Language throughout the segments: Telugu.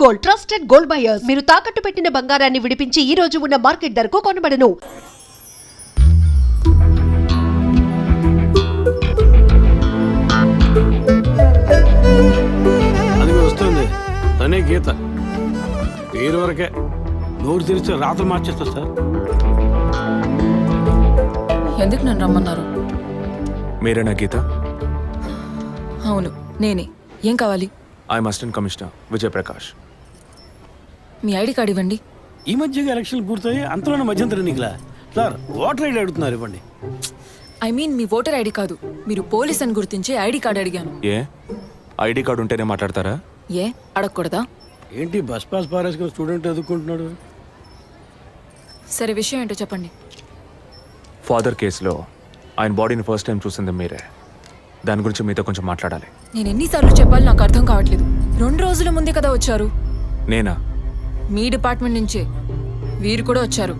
Gold, trusted gold buyers. మీరు తాకట్టు పెట్టిన బంగారాన్ని విడిపించి ఈ రోజు ఉన్న మార్కెట్ ధరకు కొనబడను. అది వస్తుంది తనే గీత. పేరు వరకే, నోరు తెరిస్తే రాత్రి మార్చేస్తా సార్. ఎందుకు నన్ను రమ్మన్నారు? మీరేనా గీత? అవును నేనే. ఏం కావాలి? I'm assistant commissioner Vijay Prakash. Me ID card ఇవ్వండి. ఈ మధ్యగా ఎలక్షన్లు పూర్తయి అంతలోనే మధ్యంతర ఎన్నికలా సార్? ఓటర్ ఐడి అడుగుతున్నారు, ఇవ్వండి. I mean me voter ID కాదు, మీరు పోలీస్ అని గుర్తించే ఐడి కార్డ్ అడిగాను. ఏ ఐడి కార్డు ఉంటేనే మాట్లాడతారా? ఏ అడగకూడదా? ఏంటి బస్ పాస్ పారేసుకుని స్టూడెంట్ ఎదుర్కొంటున్నాడు? సరే విషయం ఏంటో చెప్పండి. ఫాదర్ కేసులో ఆయన బాడీని ఫస్ట్ టైం చూసింది మీరే. దాని గురించి మీతో కొంచెం మాట్లాడాలి. నేను ఎన్నిసార్లు చెప్పాలి నాకు అర్థం కావట్లేదు. 2 రోజుల ముందే కదా వచ్చారు. నేనా? మీ డిపార్ట్మెంట్ నుంచే వీరు కూడా వచ్చారు.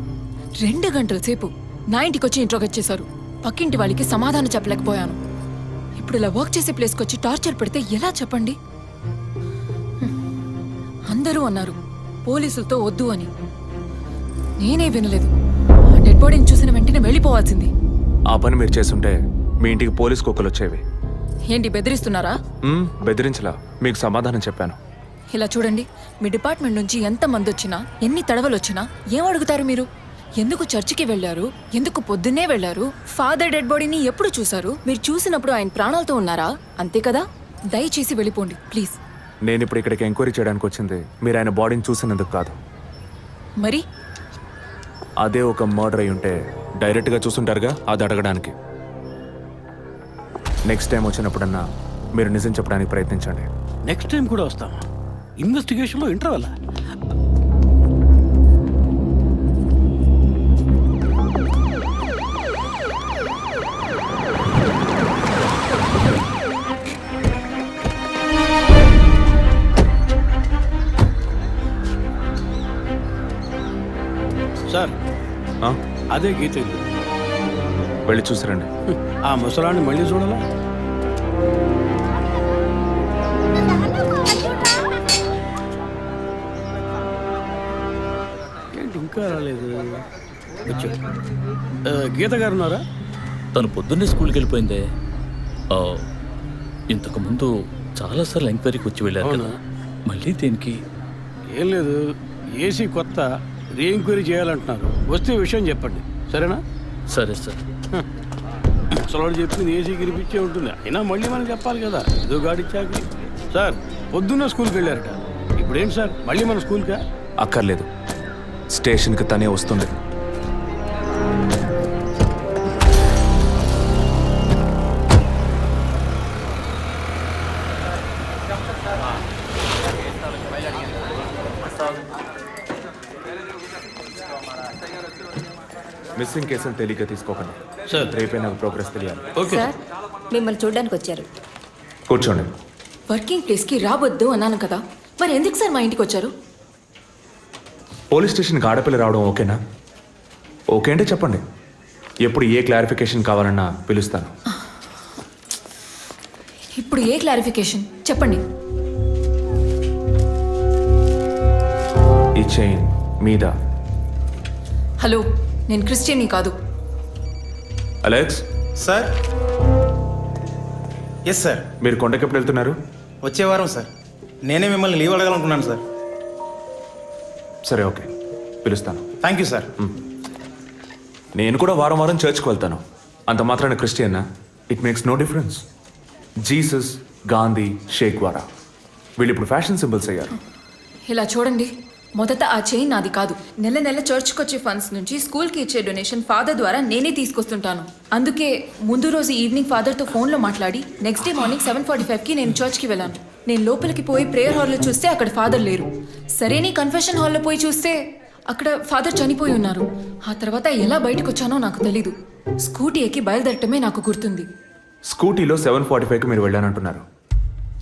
2 గంటల సేపు నా ఇంటికి వచ్చి ఇంట్రోగేట్ చేశారు. పక్కింటి వాళ్ళకి సమాధానం చెప్పలేకపోయాను. ఇప్పుడు ఇలా వర్క్ చేసే ప్లేస్కి వచ్చి టార్చర్ పెడితే ఎలా చెప్పండి? అందరూ అన్నారు పోలీసులతో వద్దు అని. నేనే వినలేదు. డెడ్ బాడీని చూసిన వెంటనే వెళ్ళిపోవాల్సింది. ఆ పని మీరు చేస్తుంటే మీ ఇంటికి పోలీస్ కుక్కలు వచ్చేవి. ఏంటి బెదిరిస్తున్నారా? బెదిరించలా, మీకు సమాధానం చెప్పాను. ఇలా చూడండి, మీ డిపార్ట్మెంట్ నుంచి ఎంతమంది వచ్చినా ఎన్ని తడవలు వచ్చినా ఏం అడుగుతారు మీరు? ఎందుకు చర్చికి వెళ్ళారు? ఎందుకు పొద్దున్నే వెళ్ళారు? ఫాదర్ డెడ్ బాడీని ఎప్పుడు చూశారు? మీరు చూసినప్పుడు ఆయన ప్రాణాలతో ఉన్నారా? అంతే కదా. దయచేసి వెళ్ళిపోండి ప్లీజ్. నేను ఇప్పుడు ఇక్కడికి ఎంక్వైరీ చేయడానికి వచ్చింది మీరు ఆయన బాడీని చూసినందుకు కాదు. మరి అదే ఒక మర్డర్ అయి ఉంటే డైరెక్ట్గా చూసుంటారుగా, అది అడగడానికి. నెక్స్ట్ టైం వచ్చినప్పుడన్నా మీరు నిజం చెప్పడానికి ప్రయత్నించండి. నెక్స్ట్ టైం కూడా వస్తామా? ఇన్వెస్టిగేషన్లో ఇంటర్వల్. సార్ అదే గీత ఇల్లు. వెళ్ళి చూసిరండి. ఆ ముసలాన్ని మళ్ళీ చూడాలా? ఏంటి ఇంకా రాలేదు? గీత గారు ఉన్నారా? తను పొద్దున్నే స్కూల్కి వెళ్ళిపోయిందే. ఇంతకుముందు చాలాసార్లు ఎంక్వైరీకి వచ్చి వెళ్ళారు కదా, మళ్ళీ దేనికి? ఏం లేదు, ఏసీ కొత్త రీ ఎంక్వైరీ చేయాలంటున్నారు. వస్తే విషయం చెప్పండి, సరేనా? సరే సార్. ముసలాడు చెప్పింది ఏసీ గిరిపించే ఉంటుంది. అయినా మళ్ళీ మనం చెప్పాలి కదా, ఏదో గాడిచ్చాక. సార్ పొద్దున్న స్కూల్కి వెళ్ళారట, ఇప్పుడేంటి సార్ మళ్ళీ మన స్కూల్కా? అక్కర్లేదు, స్టేషన్కి తనే వస్తుంది. మిస్సింగ్ కేసును తేలిగ్గా తీసుకోకండి సార్. రేపే నాకు ప్రోగ్రెస్ తెలియాలి. ఓకే సార్, మిమ్మల్ని చూడడానికి వచ్చారు. కూర్చోండి. వర్కింగ్ ప్లేస్కి రావద్దు అన్నాను కదా, మరి ఎందుకు సార్ మా ఇంటికి వచ్చారు? పోలీస్ స్టేషన్కి ఆడపిల్ల రావడం ఓకేనా? ఓకే అంటే చెప్పండి, ఎప్పుడు ఏ క్లారిఫికేషన్ కావాలన్నా పిలుస్తాను. ఇప్పుడు ఏ క్లారిఫికేషన్ చెప్పండి. ఈ చైన్ మీద. హలో, నేను క్రిస్టియన్ని కాదు. Alex sir. Yes sir. మీరు కొండకి ఎప్పుడు వెళ్తున్నారు? వచ్చే వారం సార్. నేనే మిమ్మల్ని లీవ్ అడగాలనుకున్నాను సార్. సరే ఓకే, పిలుస్తాను. Thank you sir. నేను కూడా వారం వారం చర్చ్కి వెళ్తాను. అంత మాత్రాన క్రిస్టియన్నా? It makes no difference. Jesus, Gandhi, షేక్ వారా వీళ్ళు ఇప్పుడు ఫ్యాషన్ సింబల్స్ అయ్యారు. ఇలా చూడండి, మొదట ఆ చైన్ నాది కాదు. నెల నెల చర్చ్కి వచ్చే ఫండ్స్ నుంచి స్కూల్కి ఇచ్చే డొనేషన్ ఫాదర్ ద్వారా నేనే తీసుకొస్తుంటాను. అందుకే ముందు రోజు ఈవినింగ్ ఫాదర్తో ఫోన్లో మాట్లాడి నెక్స్ట్ డే మార్నింగ్ 7:45కి నేను చర్చ్కి వెళ్ళాను. నేను లోపలికి పోయి ప్రేయర్ హాల్లో చూస్తే అక్కడ ఫాదర్ లేరు. సరే, నీ కన్ఫెషన్ హాల్లో పోయి చూస్తే అక్కడ ఫాదర్ చనిపోయి ఉన్నారు. ఆ తర్వాత ఎలా బయటకు వచ్చానో నాకు తెలీదు. స్కూటీ ఎక్కి బయలుదేరటమే నాకు గుర్తుంది. స్కూటీలో 7:45కి మీరు వెళ్ళానంటున్నారు.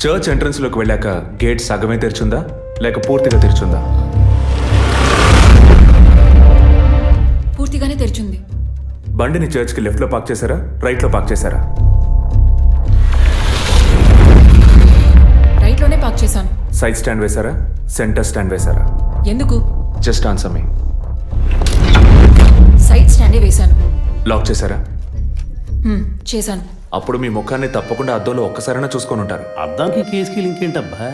చర్చ్ ఎంట్రన్స్లోకి వెళ్ళాక గేట్ సగమే తెరిచుందా లేక పూర్తిగా తెరిచుందా? పూర్తిగానే తెరిచింది. బండిని చర్చ్కి లెఫ్ట్లో పార్క్ చేశారా, రైట్లో పార్క్ చేశారా? రైట్లోనే పార్క్ చేశాను. సైడ్ స్టాండ్ వేశారా, సెంటర్ స్టాండ్ వేశారా? ఎందుకు? జస్ట్ ఆన్సర్ మీ. సైడ్ స్టాండే వేశాను. లాక్ చేశారా? చేశాను. అప్పుడు మీ ముఖాన్ని తప్పకుండా అద్దంలో ఒక్కసారైనా చూసుకొని ఉంటారు. అద్దానికి కేసుకి లింక్ ఏంటబ్బా?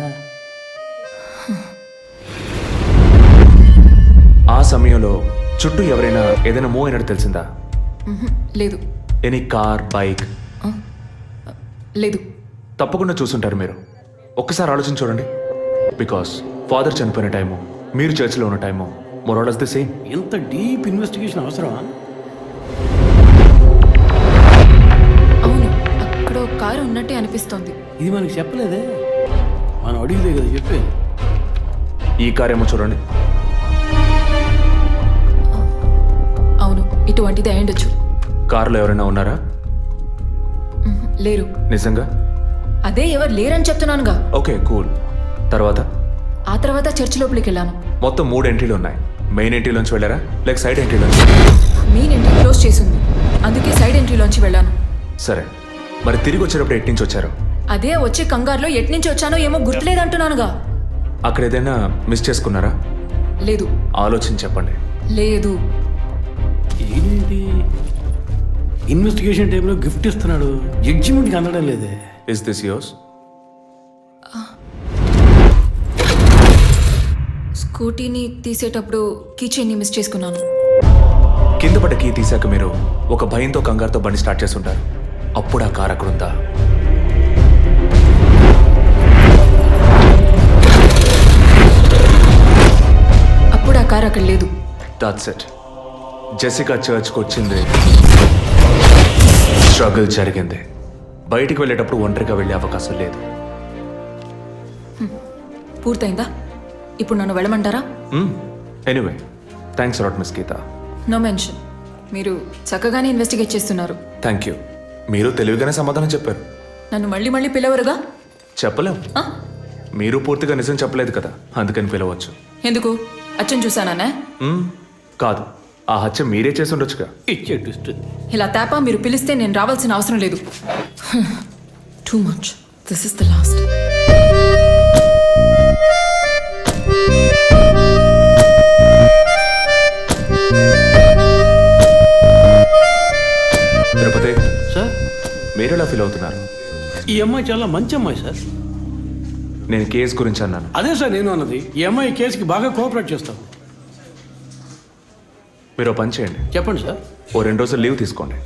ఆ సమయంలో చుట్టూ ఎవరైనా ఏదైనా మూవ్ అయినట్టు తెలిసిందా? లేదు. Any car, bike? లేదు. తప్పకుండా చూసుంటారు మీరు. ఒక్కసారి ఆలోచన చూడండి. బికాస్ ఫాదర్ చనిపోయిన టైము, మీరు చర్చిలో ఉన్న టైము మోరాలస్ ది సేమ్. ఇంత డీప్ ఇన్వెస్టిగేషన్ అవసరమా? అవును, అక్కడ ఒక కారు ఉన్నట్టే అనిపిస్తోంది. ఇది మనకి చెప్పలేదే, మనం అడిగితే కదా చెప్పేది. ఈ కార్ ఏమో చూడండి. అవును, ఇటువంటిది అయ్యుండొచ్చు. కారులో ఎవరైనా ఉన్నారా? లేరు. నిజంగా? అదే ఎవరు లేరని చెప్తున్నానుగా. Okay, cool. తర్వాత? ఆ తర్వాత చర్చ్ లోపలికి వెళ్ళాను. మొత్తం 3 ఎంట్రీలు ఉన్నాయి. మెయిన్ ఎంట్రీలోంచి వెళ్ళారా, లేక సైడ్ ఎంట్రీలోంచి? మెయిన్ ఎంట్రీ క్లోజ్ చేసింది, అందుకే సైడ్ ఎంట్రీలోంచి వెళ్ళాను. సరే, మరి తిరిగి వచ్చేటప్పుడు ఎటు నుంచి వచ్చారు? అదే వచ్చే కంగారులో ఎట్నుంచి వచ్చానో ఏమో గుర్తులేదంటున్నానుగా. అక్కడ ఏదైనా మిస్ చేసుకున్నారా? లేదు. ఆలోచించి చెప్పండి. లేదు. ఏంటి ఇన్వెస్టిగేషన్ టైంలో గిఫ్ట్ ఇస్తున్నాడు, జడ్జిమెంట్కి అందడం లేదే. Is this yours? స్కూటీని తీసేటప్పుడు కీచైన్ని మిస్ చేసుకున్నాను. కింద పడ్డ కీ తీసాక మీరు ఒక భయంతో కంగారుతో బండి స్టార్ట్ చేస్తుంటారు. అప్పుడు ఆ కార్ అక్కడ ఉందా? అప్పుడు ఆ కారు అక్కడ లేదు. That's it. జెసికా చర్చ్కి వచ్చింది, స్ట్రగుల్ జరిగింది. బయటికి వెళ్ళేటప్పుడు ఒంటరిగా వెళ్ళే అవకాశం లేదు. పూర్తయిందా? ఇప్పుడు నన్ను వెళ్ళమంటారా? Anyway, thanks lot miss Geetha. No mention. మీరు చక్కగానే ఇన్వెస్టిగేట్ చేస్తున్నారు. Thank you. మీరు తెలివిగానే సమాధానం చెప్పారు. నన్ను మళ్ళీ మళ్ళీ పిలవరుగా? చెప్పలేం. ఆ? మీరు పూర్తిగా నిజం చెప్పలేదు కదా, అందుకని పిలవచ్చు. ఎందుకు? అచ్చం చూసానా? కాదు, ఆ హత్య మీరే చేసి ఉండొచ్చుగా. ఇచ్చే ట్విస్ట్. ఇలా తేపా మీరు పిలిస్తే నేను రావాల్సిన అవసరం లేదు. Too much. This is the last. Tirupati sir, మీరు ఎలా ఫీల్ అవుతున్నారు? ఈ అమ్మాయి చాలా మంచి అమ్మాయి సార్. నేను కేసు గురించి అన్నాను. అదే సార్ నేను అన్నది. ఈ అమ్మాయి కేసుకి బాగా కోఆపరేట్ చేస్తాం. మీరు ఓ పని చేయండి, చెప్పండి సార్. ఓ 2 రోజులు లీవ్ తీసుకోండి.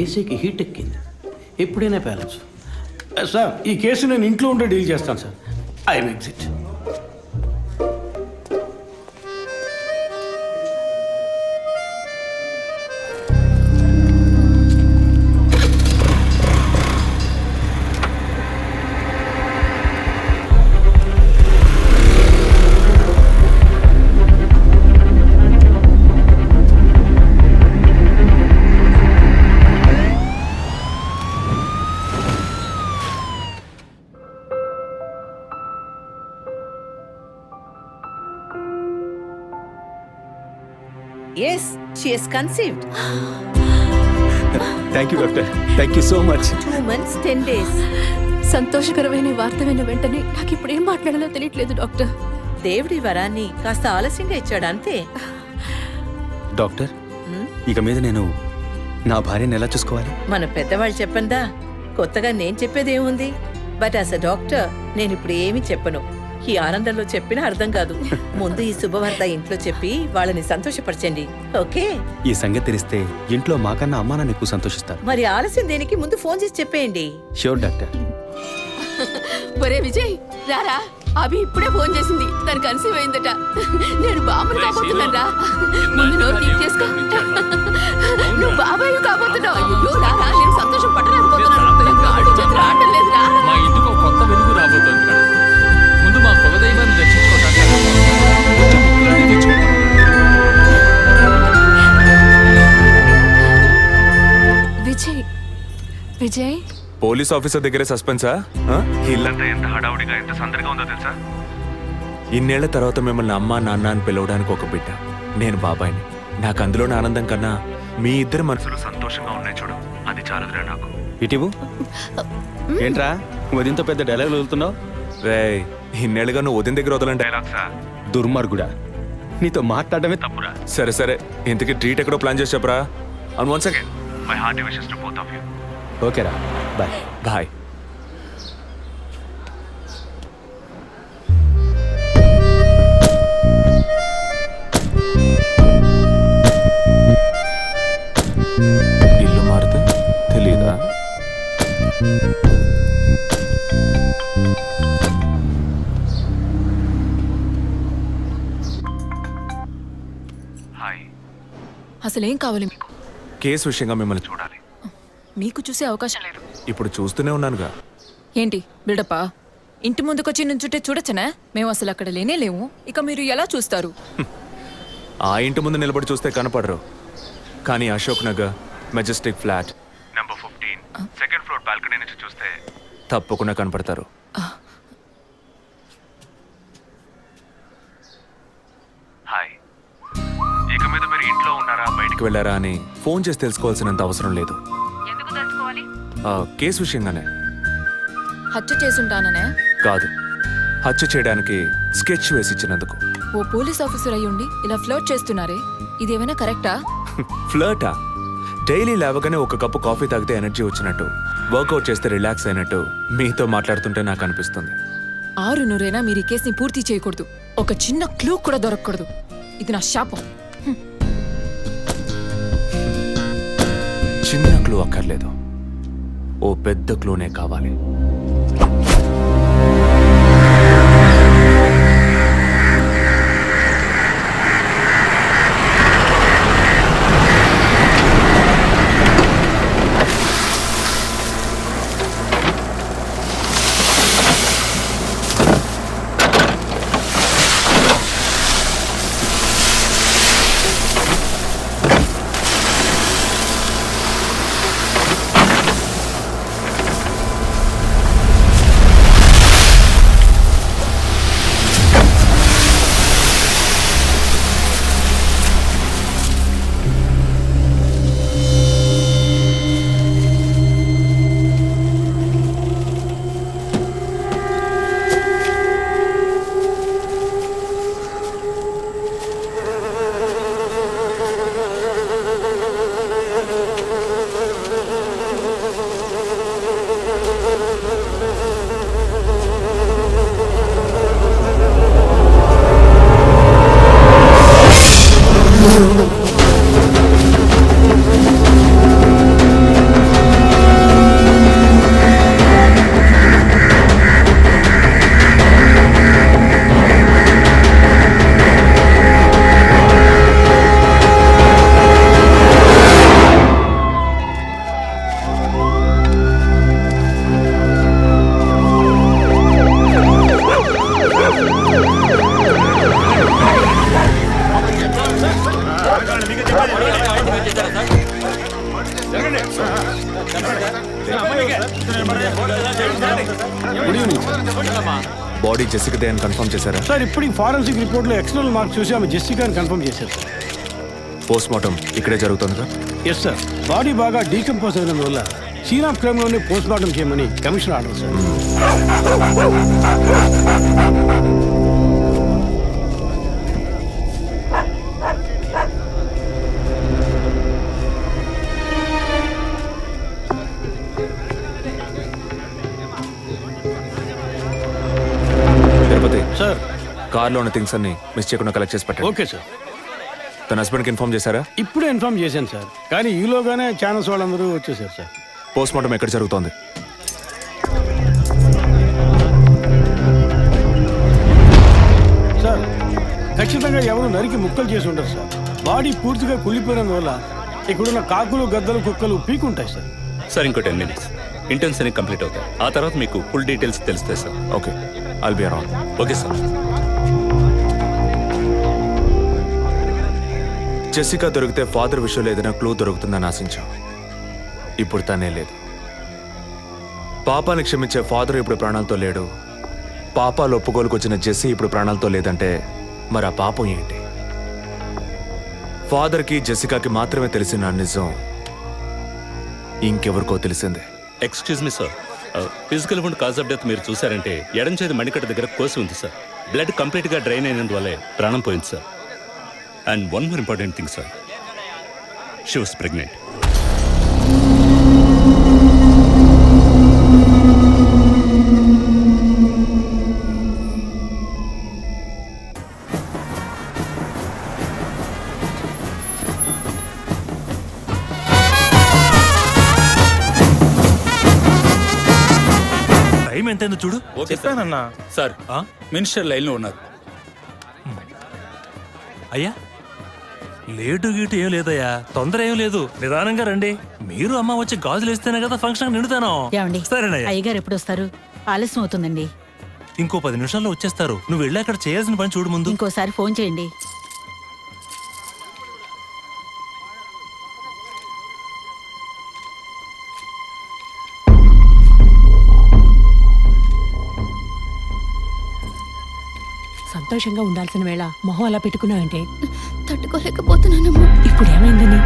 ఏసీకి హీట్ ఎక్కింది, ఎప్పుడైనా ప్యాలెన్స్. సార్, ఈ కేసు నేను ఇంట్లో ఉంటే డీల్ చేస్తాను sir. I'm exit. Yes, she has conceived. Thank you doctor, thank you so much. 2 months, 10 days. సంతోషకరమైన వార్త విన్న వెంటనే నాకు ఇప్పుడు ఏం మాట్లాడాలో తెలియట్లేదు డాక్టర్. దేవుడి వరాన్ని కాస్త ఆలస్యంగా ఇచ్చాడు అంతే. డాక్టర్, ఇక మీద నేను నా భార్యను ఎలా చూసుకోవాలి? మన పెద్దవాళ్ళు చెప్పందా, కొత్తగా నేను చెప్పేదేముంది. బట్ యాజ్ అ డాక్టర్ నేను ఇప్పుడు ఏమీ చెప్పను. ఈ ఆనందంలో చెప్పినా అర్థం కాదు. ముందు ఈ శుభవార్త ఇంట్లో చెప్పి వాళ్ళని సంతోషపరచండి, ఓకే? ఈ సంగతి తెలిస్తే ఇంట్లో మాకన్నా అమ్మా నాన్న ఎక్కువ సంతోషిస్తారు. మరి ఆలస్యం దేనికి, ముందు ఫోన్ చేసి చెప్పేయండి. Sure doctor. ఒరే విజయ్, రారా. అభి ఇప్పుడే ఫోన్ చేసింది, తను కన్సీవ్ అయిందట. నేను బాబుని కాబోతున్నాను రా. ముందు నోరు తీపి చేసుకో. నువ్వు బాబాయ్ కాబోతున్నావు. అయ్యో రారా, నేను సంతోషం పట్టలేకపోతున్నాను. ఆడు చేతులు ఆడటం లేదు రా. మా ఇంటికి ఒక కొత్త వెలుగు రాబోతోంది మేడం. ముందు మా కులదైవాన్ని దర్శించుకోవటానికి కొంచెం ముక్కులన్నీ తెచ్చుకుంటాం. విజయ్, విజయ్, పోలీస్ ఆఫీసర్ దగ్గరే సస్పెన్సా? ఇల్లంతా ఎంత హడావుడిగా, ఎంత సందడిగా ఉందో తెలుసా? ఇన్నేళ్ల తర్వాత మిమ్మల్ని అమ్మా నాన్న అని పిలవడానికి ఒక బిడ్డ. నేను బాబాయిని. నాకు అందులోని ఆనందం కన్నా మీ ఇద్దరు మనసులు సంతోషంగా ఉన్నాయి చూడు, అది చాలదురా నాకు. ఇటీవు ఏంట్రా ఉదయంతో పెద్ద డైలాగ్ వదులుతున్నావు? రేయ్, ఇన్నేళ్ళుగా నువ్వు ఉదయం దగ్గర వదలని డైలాగ్సా? దుర్మార్గుడా, నీతో మాట్లాడమే తప్పురా. సరే సరే, ఇంతకీ ట్రీట్ ఎక్కడో ప్లాన్ చేసి చెప్పరా. And once again my hearty wishes to both of you. ఓకేరా, బాయ్. బాయ్. ఇల్లు మారితే తెలీదా? అసలేం కావాలి మీకు? కేసు విషయంగా మిమ్మల్ని చూడాలి. మీకు చూసే అవకాశం లేదు. ఇప్పుడు చూస్తూనే ఉన్నానుగా. ఏంటి బిల్డప్పా? ఇంటి ముందుకొచ్చి నుంచుంటే చూడొచ్చనా? మేము అసలు అక్కడ లేనే లేవు. ఇక మీరు ఎలా చూస్తారు? ఆ ఇంటి ముందు నిలబడి చూస్తే కనపడరు, కానీ Ashok Nagar Majestic flat number 15 second floor balcony నుంచి చూస్తే తప్పకుండా కనపడతారు. హాయ్. ఇక మీద మీరు ఇంట్లో ఉన్నారా బయటికి వెళ్ళారా అని ఫోన్ చేసి తెలుసుకోవాల్సినంత అవసరం లేదు. కేసు విషయంగానే. హత్య చేసుంటాననే? కాదు, హత్య చేయడానికి స్కెచ్ వేసి ఇచ్చినందుకు. ఓ పోలీస్ ఆఫీసర్ అయ్యుండి ఇలా ఫ్లర్ట్ చేస్తున్నారే, ఇదేమైనా కరెక్టా? ఫ్లర్టా? డైలీ లేవగానే ఒక కప్పు కాఫీ తాగితే ఎనర్జీ వచ్చినట్టు, వర్కౌట్ చేస్తే రిలాక్స్ అయినట్టు మీతో మాట్లాడుతుంటే నాకు అనిపిస్తుంది. 6 మీరు ఈ కేసుని పూర్తి చేయకూడదు. ఒక చిన్న క్లూ కూడా దొరకకూడదు. ఇది నా శాపం. చిన్న క్లూ అక్కర్లేదు, ఓ పెద్ద క్లూనే కావాలి. బాడీ జెసికాదే అని కన్ఫర్మ్ చేశారా? సార్ ఇప్పుడు ఫారెన్సిక్ రిపోర్ట్లో ఎక్స్టర్నల్ మార్క్స్ చూసి ఆమె జెసికా అని కన్ఫర్మ్ చేశారు సార్. పోస్ట్ మార్టం ఇక్కడే జరుగుతుందిగా? Yes sir. బాడీ బాగా డీకంపోజ్ అయినందువల్ల సీన్ ఆఫ్ క్రైమ్లోనే పోస్ట్ మార్టం చేయమని commissioner order sir. Tirupati sir, కార్లో ఉన్న థింగ్స్ అన్ని మిస్ చేయకుండా కలెక్ట్ చేసి పెట్టండి. Okay sir. తన హస్బెండ్కి ఇన్ఫార్మ్ చేశారా? ఇప్పుడే ఇన్ఫార్మ్ చేశాను సార్, కానీ ఈలోగానే ఛానల్స్ వాళ్ళందరూ వచ్చేసారు సార్. పోస్ట్ మార్టం ఎక్కడ జరుగుతోంది? సార్, ఖచ్చితంగా ఎవరు నరికి ముక్కలు చేసి ఉంటారు సార్. బాడీ పూర్తిగా కుళ్ళిపోయినందువల్ల ఇక్కడున్న కాకులు గద్దలు కుక్కలు పీకుంటాయి సార్. సార్ ఇంకో 10 minutes ఇంటర్న్స్ అన్ని కంప్లీట్ అవుతాయి. ఆ తర్వాత మీకు ఫుల్ డీటెయిల్స్ తెలుస్తాయి sir. Okay, I'll be around. Okay sir. Jessica దొరికితే ఫాదర్ విషయంలో ఏదైనా క్లూ దొరుకుతుందని ఆశించాం. ఇప్పుడు తనే లేదు. పాపాన్ని క్షమించే ఫాదర్ ఇప్పుడు ప్రాణాలతో లేడు. పాపాలు ఒప్పుకోలుకు వచ్చిన జెస్సీ ఇప్పుడు ప్రాణాలతో లేదంటే మరి ఆ పాపం ఏంటి? ఫాదర్కి జెసికాకి మాత్రమే తెలిసిన నిజం ఇంకెవరికో తెలిసిందే. Excuse me sir, physical wound cause of death మీరు చూసారంటే ఎడం చేతి మణికట్ట దగ్గర కోసి ఉంది సార్. బ్లడ్ కంప్లీట్గా డ్రైన్ అయినందువల్లే ప్రాణం పోయింది sir. And one more important thing sir, she was pregnant. Time ఎంతైందో చూడు. చెప్పానన్నా. సార్ మినిస్టర్ లైన్లో ఉన్నారు. అయ్యా లేటు గీటు ఏం లేదయ్యా, తొందర ఏం లేదు, నిదానంగా రండి. మీరు అమ్మ వచ్చి గాజులు వేస్తేనే కదా ఫంక్షన్ నిండుతాను. ఏమండి సరేనయ్యా, అయ్యగారు ఎప్పుడు వస్తారు? ఆలస్యం అవుతుందండి. ఇంకో 10 నిమిషాల్లో వచ్చేస్తారు. నువ్వు వెళ్ళి అక్కడ చేయాల్సిన పని చూడు ముందు. ఇంకోసారి ఫోన్ చేయండి. సంతోషంగా ఉండాల్సిన వేళ మొహం అలా పెట్టుకున్నావంటే తట్టుకోలేకపోతున్నానమ్మా. ఇప్పుడు ఏమైందని?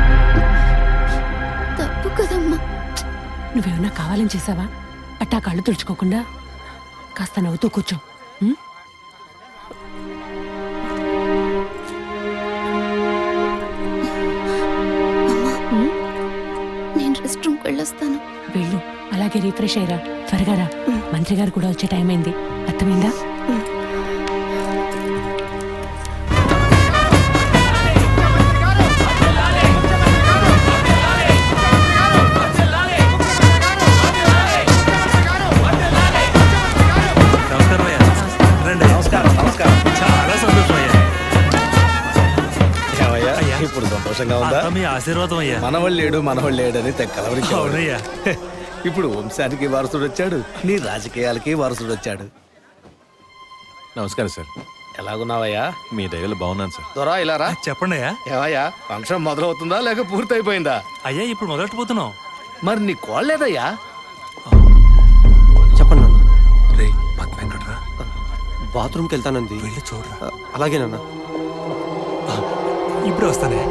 తప్పు కదమ్మా. నువ్వేమన్నా కావాలని చేసావా? అట్టా కళ్ళు తుడుచుకోకుండా కాస్త నవ్వుతూ కూర్చో. ఉం? నేను రెస్ట్ రూమ్కి వెళ్ళొస్తాను. వెళ్ళు, అలాగే రీఫ్రెష్ అయ్యరా. త్వరగా రా, మంత్రి గారు కూడా వచ్చే టైం అయింది. అర్థమైందా? నమస్కారం అయ్యా. రండి. చాలా సంతోషం అయ్యా. అయ్యా, ఇప్పుడు సంతోషంగా ఉందా? అంతా మీ ఆశీర్వాదం అయ్యా. మనవళ్ళు లేడని తెక్కలవరికి. అవునయ్యా. ఇప్పుడు వంశానికి వారసుడు వచ్చాడు, నీ రాజకీయాలకి వారసుడు వచ్చాడు. నమస్కారం సార్. ఎలాగున్నావయ్యా? మీ దయలు బాగున్నాను సార్. దొరా ఇలా రా. చెప్పండి అయ్యా. ఏవయ్యా, ఫంక్షన్ మొదలవుతుందా లేక పూర్తయిపోయిందా? అయ్యా ఇప్పుడు మొదలెట్టబోతున్నాం. మరి నీ కోళ్ళేదయ్యా? చెప్పండి నాన్న. రే పద్మ ఎక్కడ్రా? బాత్రూమ్కి వెళ్తానంది. వెళ్ళి చూడరా. అలాగే నాన్న. ఇప్పుడు వస్తానే.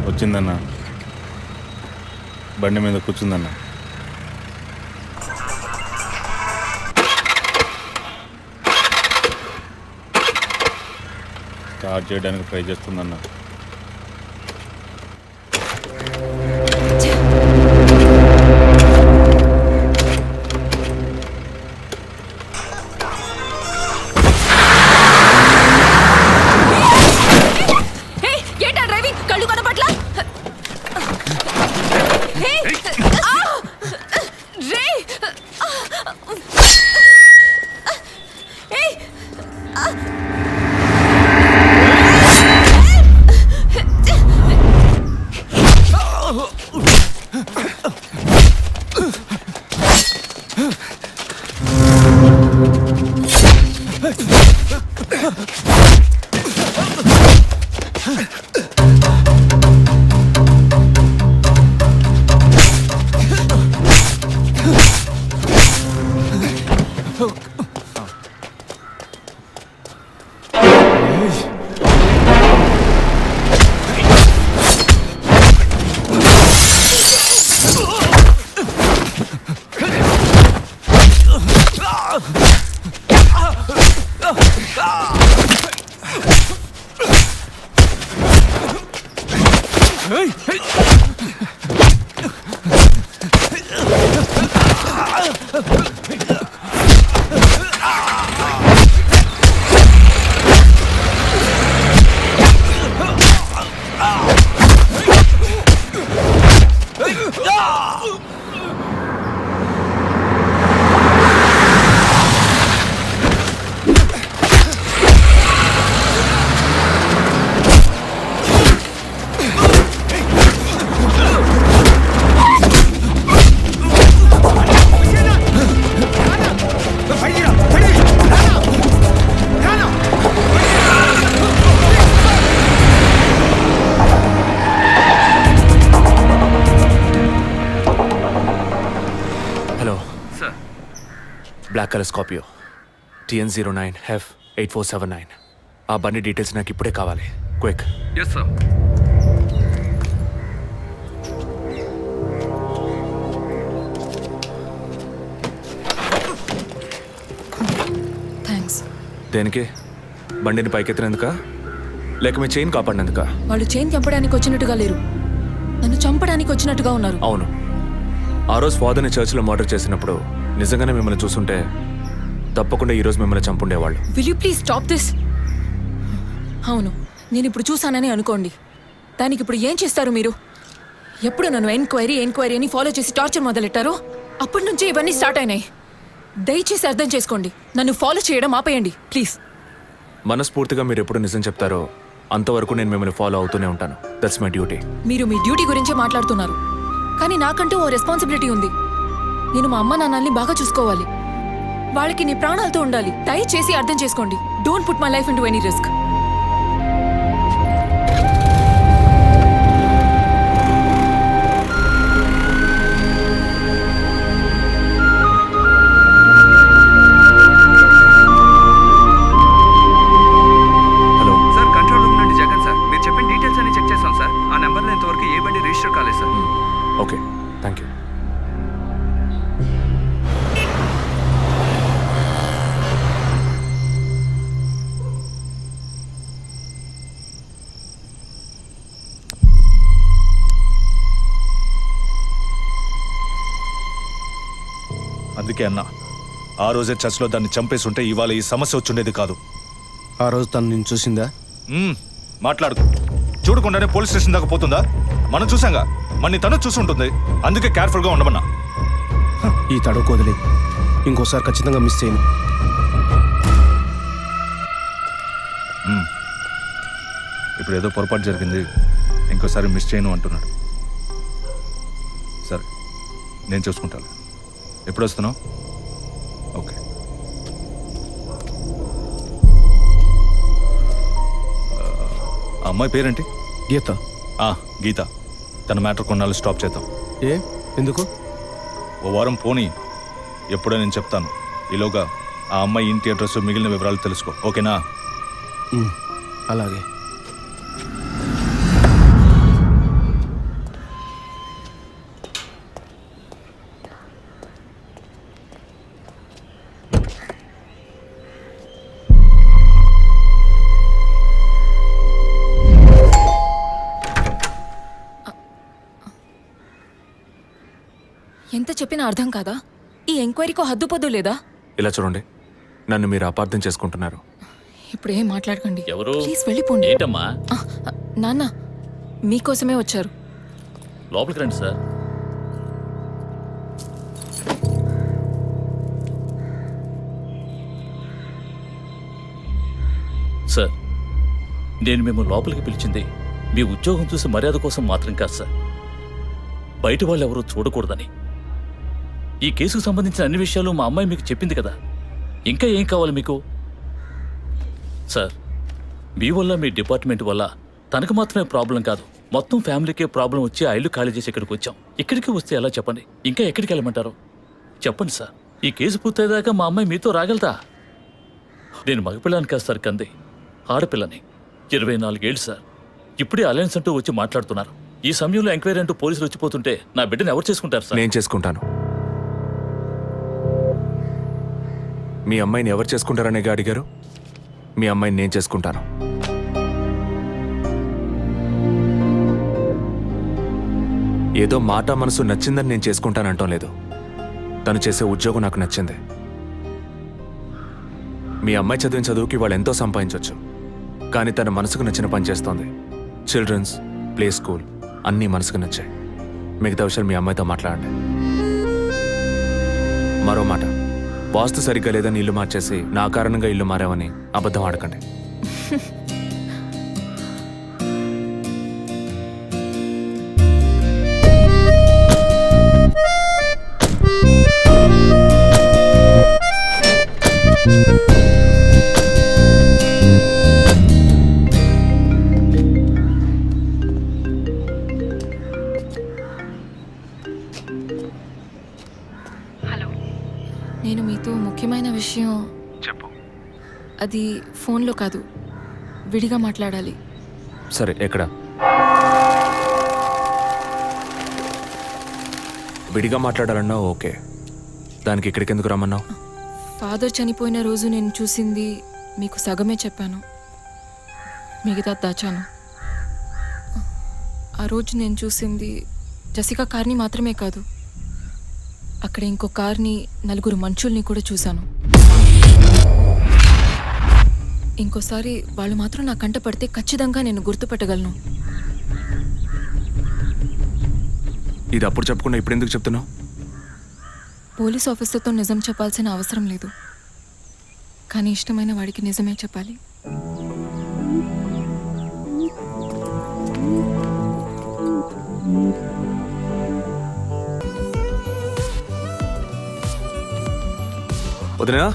వచ్చిందన్న, బండి మీద కూర్చుందన్న. స్టార్ట్ చేయడానికి ట్రై చేస్తుందన్న. ఏంటా డ్రైవింగ్? కళ్ళు కనపట్లా? Hey! Black colour Scorpio TN09F8479. ఆ బండి డీటెయిల్స్ నాకు ఇప్పుడే కావాలి. క్విక్. Yes sir. థ్యాంక్స్. దేనికి? బండిని పైకెత్తినందుకా లేక మీ చైన్ కాపాడినందుకా? వాళ్ళు చైన్ చంపడానికి వచ్చినట్టుగా లేరు, నన్ను చంపడానికి వచ్చినట్టుగా ఉన్నారు. అవును, ఆ రోజు ఫాదర్ని చర్చ్లో మర్డర్ చేసినప్పుడు నిజంగానే మిమ్మల్ని చూసుంటే తప్పకుండా ఈరోజు మిమ్మల్ని చంపుండేవాళ్ళు. Will you please stop this? అవును, నేను ఇప్పుడు చూసానని అనుకోండి, దానికి ఇప్పుడు ఏం చేస్తారు మీరు? ఎప్పుడు నన్ను ఎంక్వైరీ అని ఫాలో చేసి టార్చర్ మొదలెట్టారో అప్పటి నుంచే ఇవన్నీ స్టార్ట్ అయినాయి. దయచేసి అర్థం చేసుకోండి, నన్ను ఫాలో చేయడం ఆపేయండి ప్లీజ్. మనస్ఫూర్తిగా మీరు ఎప్పుడు నిజం చెప్తారో అంతవరకు నేను మిమ్మల్ని ఫాలో అవుతూనే ఉంటాను. That's my duty. మీరు మీ డ్యూటీ గురించే మాట్లాడుతున్నారు, కానీ నాకంటూ ఓ రెస్పాన్సిబిలిటీ ఉంది. నేను మా అమ్మ నాన్నల్ని బాగా చూసుకోవాలి, వాళ్ళకి నీ ప్రాణాలతో ఉండాలి. దయచేసి అర్థం చేసుకోండి. Don't put my life into any risk. Hello sir, control room నుండి జగన్ సార్. మీరు చెప్పిన డీటెయిల్స్ అన్ని చెక్ చేశాం సార్. ఆ నెంబర్లో ఇంతవరకు ఏ బండి రిజిస్టర్ కాలేదు సార్. Okay, thank you. అందుకే అన్నా, ఆ రోజే చర్చ్లో దాన్ని చంపేసి ఉంటే ఇవాళ ఈ సమస్య వచ్చుండేది కాదు. ఆ రోజు తను నేను చూసిందా? మాట్లాడుకో. చూడకుండానే పోలీస్ స్టేషన్ దాకా పోతుందా? మనం చూసాంగా, మన తను చూసుంటుంది. అందుకే కేర్ఫుల్గా ఉండమన్నా. ఈ తడవకు వదిలే, ఇంకోసారి ఖచ్చితంగా మిస్ చేయను. ఇప్పుడు ఏదో పొరపాటు జరిగింది, ఇంకోసారి మిస్ చేయను అంటున్నాడు. సరే, నేను చూసుకుంటాను. ఎప్పుడు వస్తున్నావు? ఓకే. ఆ అమ్మాయి పేరేంటి? గీత. గీత. తన మ్యాటర్ కొన్నాళ్ళు స్టాప్ చేద్దాం. ఏ ఎందుకు? ఓ వారం పోనీ, ఎప్పుడో నేను చెప్తాను. ఈలోగా ఆ అమ్మాయి ఇంటి అడ్రస్, మిగిలిన వివరాలు తెలుసుకో. ఓకేనా? అలాగే. ఎంత చెప్పినా అర్థం కాదా? ఈ ఎంక్వైరీకో హద్దుపొద్దు లేదా? ఇలా చూడండి, నన్ను మీరు అపార్థం చేసుకుంటున్నారు. ఇప్పుడు ఏం మాట్లాడకండి. ఎవరు? ప్లీజ్ వెళ్ళిపోండి. ఏంటమ్మా? నాన్న మీకోసమే వచ్చారు. లోపలికి రండి సార్. సార్, నేను మిమ్మల్ని లోపలికి పిలిచింది మీ ఉద్యోగం చూసి మర్యాద కోసం మాత్రం కాదు సార్. బయట వాళ్ళు ఎవరూ చూడకూడదని. ఈ కేసుకు సంబంధించిన అన్ని విషయాలు మా అమ్మాయి మీకు చెప్పింది కదా, ఇంకా ఏం కావాలి మీకు? సార్, మీ వల్ల, మీ డిపార్ట్మెంట్ వల్ల తనకు మాత్రమే ప్రాబ్లం కాదు, మొత్తం ఫ్యామిలీకే ప్రాబ్లం వచ్చి ఆ ఇల్లు ఖాళీ చేసి ఇక్కడికి వచ్చాం. ఇక్కడికి వస్తే ఎలా చెప్పండి? ఇంకా ఎక్కడికి వెళ్ళమంటారు చెప్పండి సార్. ఈ కేసు పూర్తయ్యేదాకా మా అమ్మాయి మీతో రాగలదా? నేను మగపిల్లని కాదు సార్, కంది ఆడపిల్లని. 24 ఏళ్ళు సార్. ఇప్పుడే అలయన్స్ అంటూ వచ్చి మాట్లాడుతున్నారు. ఈ సమయంలో ఎంక్వైరీ అంటూ పోలీసులు వచ్చిపోతుంటే నా బిడ్డను ఎవరు చేసుకుంటారు సార్? నేను చేసుకుంటాను. మీ అమ్మాయిని ఎవరు చేసుకుంటారనే అడిగారు. మీ అమ్మాయిని నేను చేసుకుంటాను. ఏదో మాట మనసు నచ్చిందని నేను చేసుకుంటానంటాం లేదు. తను చేసే ఉద్యోగం నాకు నచ్చింది. మీ అమ్మాయి చదివిన చదువుకి వాళ్ళు ఎంతో సంపాదించవచ్చు, కానీ తన మనసుకు నచ్చిన పని చేస్తోంది. చిల్డ్రన్స్ ప్లే స్కూల్ అన్నీ మనసుకు నచ్చాయి. మిగతా విషయాలు మీ అమ్మాయితో మాట్లాడండి. మరో మాట, వాస్తు సరిగ్గా లేదని ఇల్లు మార్చేసి నా కారణంగా ఇల్లు మారామని అబద్ధం ఆడకండి. నేను మీతో ముఖ్యమైన అది ఫోన్లో కాదు, విడిగా మాట్లాడాలి. సరే, ఎక్కడ? విడిగా మాట్లాడాలన్నా ఓకే, దానికి ఇక్కడికి ఎందుకు రమ్మన్నావు? ఫాదర్ చనిపోయిన రోజు నేను చూసింది మీకు సగమే చెప్పాను, మిగతా దాచాను. ఆ రోజు నేను చూసింది జసికా కార్ని మాత్రమే కాదు, అక్కడ ఇంకో కార్ని, 4 మనుషుల్ని కూడా చూశాను. ఇంకోసారి వాళ్ళు మాత్రం నా కంట పడితే ఖచ్చితంగా నేను గుర్తుపట్టగలను. ఇది అప్పుడు చెప్పకుండా ఇప్పుడు ఎందుకు చెప్తున్నావు? పోలీస్ ఆఫీసర్తో నిజం చెప్పాల్సిన అవసరం లేదు, కానీ ఇష్టమైన వాడికి నిజమే చెప్పాలి. వదినా,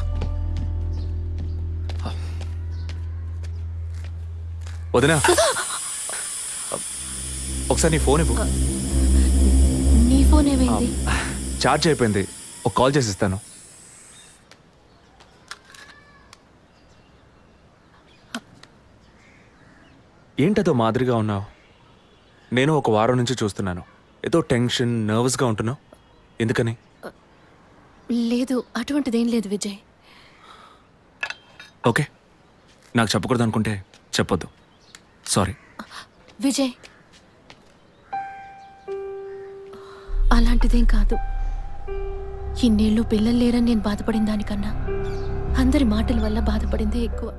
వదినా, ఒకసారి నీ ఫోన్ ఇవ్వు. నీ ఫోన్ ఏమైంది? ఛార్జ్ అయిపోయింది, ఒక కాల్ చేసి ఇస్తాను. ఏంటదో మాదిరిగా ఉన్నావు? నేను ఒక వారం నుంచి చూస్తున్నాను, ఏదో టెన్షన్, నర్వస్గా ఉంటున్నావు. ఎందుకని? లేదు, అటువంటిదేం లేదు విజయ్. ఓకే, నాకు చెప్పకూడదు అనుకుంటే చెప్పొద్దు, సారీ. విజయ్, అలాంటిదేం కాదు. ఇన్నేళ్ళు పిల్లలు లేరని నేను బాధపడిన దానికన్నా అందరి మాటల వల్ల బాధపడిందే ఎక్కువ.